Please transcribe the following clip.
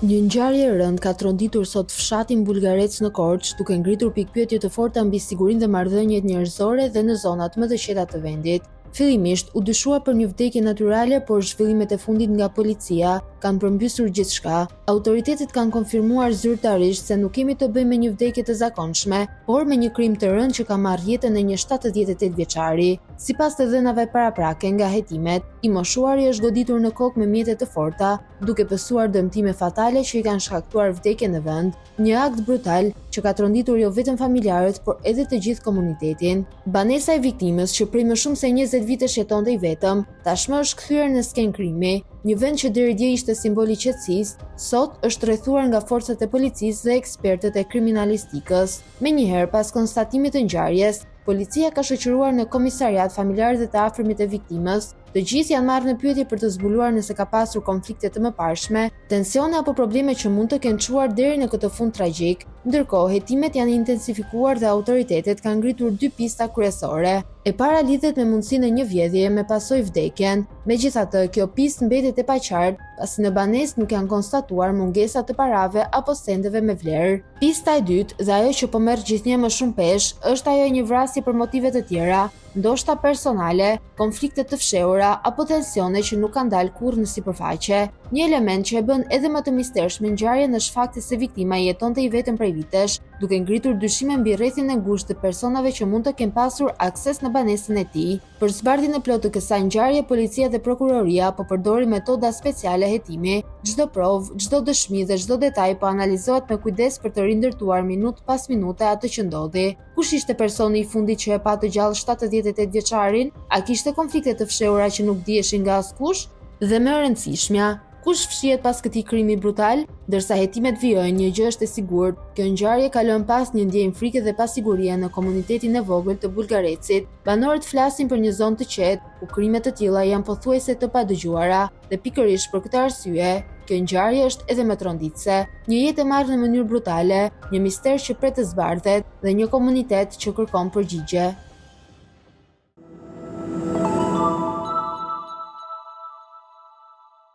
Një ngjarje e rëndë ka tronditur sot fshatin Bullgarec në Korçë, duke ngritur pikpyetje të forta mbi sigurinë dhe marrëdhëniet njerëzore dhe në zonat më të qeta të vendit. Fillimisht u dyshua për një vdekje natyrale, por zhvillimet e fundit nga policia kanë përmbysur gjithçka. Autoritetet kanë konfirmuar zyrtarisht se nuk kemi të bëjmë me një vdekje të zakonshme, por me një krim të rënd që ka marrë jetën e një 78 vjeçari. Sipas të dhënave paraprake nga hetimet, i moshuari është goditur në kokë me mjete të forta, duke pësuar dëmtime fatale që i kanë shkaktuar vdekjen në vend, një akt brutal që ka tronditur jo vetëm familjarët, por edhe të gjithë komunitetin. Banesa e viktimës, që prej më shumë se 20 vite shetonte i vetëm, tashmë është kthyer në skenë krimi. Një vend që deri dje ishte simbol i qetësisë, sot është rrethuar nga forcat e policisë dhe ekspertët e kriminalistikës. Menjëherë, pas konstatimit të ngjarjes, policia ka shoqëruar në komisariat familjarët dhe të afërmit e viktimës. Të gjithë janë marrë në pyetje për të zbuluar nëse ka pasur konflikte të mëparshme, tensione apo probleme që mund të kenë çuar deri në këtë fund tragjik. Ndërkohë, hetimet janë intensifikuar dhe autoritetet kanë ngritur dy pista kryesore. E para lidhet me mundësinë e një vjedhjeje me pasojë vdekjen. Megjithatë, kjo pistë mbetet e paqartë, pasi në banesë nuk janë konstatuar mungesa të parave apo sendeve me vlerë. Pista e dytë, dhe ajo që po merr gjithnjë më shumë peshë, është ajo e një vrasje për motive të tjera, ndoshta personale, konflikte të fshehura apo tensione që nuk kanë dalë kurrë në sipërfaqe. Një element që e bën edhe më të mistershme ngjarjen është fakti se viktima jetonte i vetëm prej vitesh, duke ngritur dyshime mbi rrethin e ngushtë të personave që mund të kenë pasur akses në banesën e tij. Për zbardhjen e plotë të kësaj ngjarje, policia dhe prokuroria po përdorin metoda speciale hetimi. Çdo provë, çdo dëshmi dhe çdo detaj po analizohet me kujdes për të rindërtuar minutë pas minute atë që ndodhi. Kush ishte personi i fundit që e pa të gjallë 78 vjeçarin? A kishte konflikte të fshehura që nuk diheshin nga askush? Dhe më e rëndësishmja, kush fshihet pas këtij krimi brutal? Ndërsa hetimet vijojnë, një gjë është e sigurt, kjo ngjarje ka lënë pas një ndjenjë frike dhe pasigurie në komunitetin e vogël të Bullgarecit. Banorët flasin për një zonë të qetë, ku krime të tilla janë pothuajse të padëgjuara, dhe pikërisht për këtë arsye, kjo ngjarje është edhe më tronditse. Një jetë e marrë në mënyrë brutale, një mister që pret të zbardhet dhe një komunitet që kërkon përgjigje.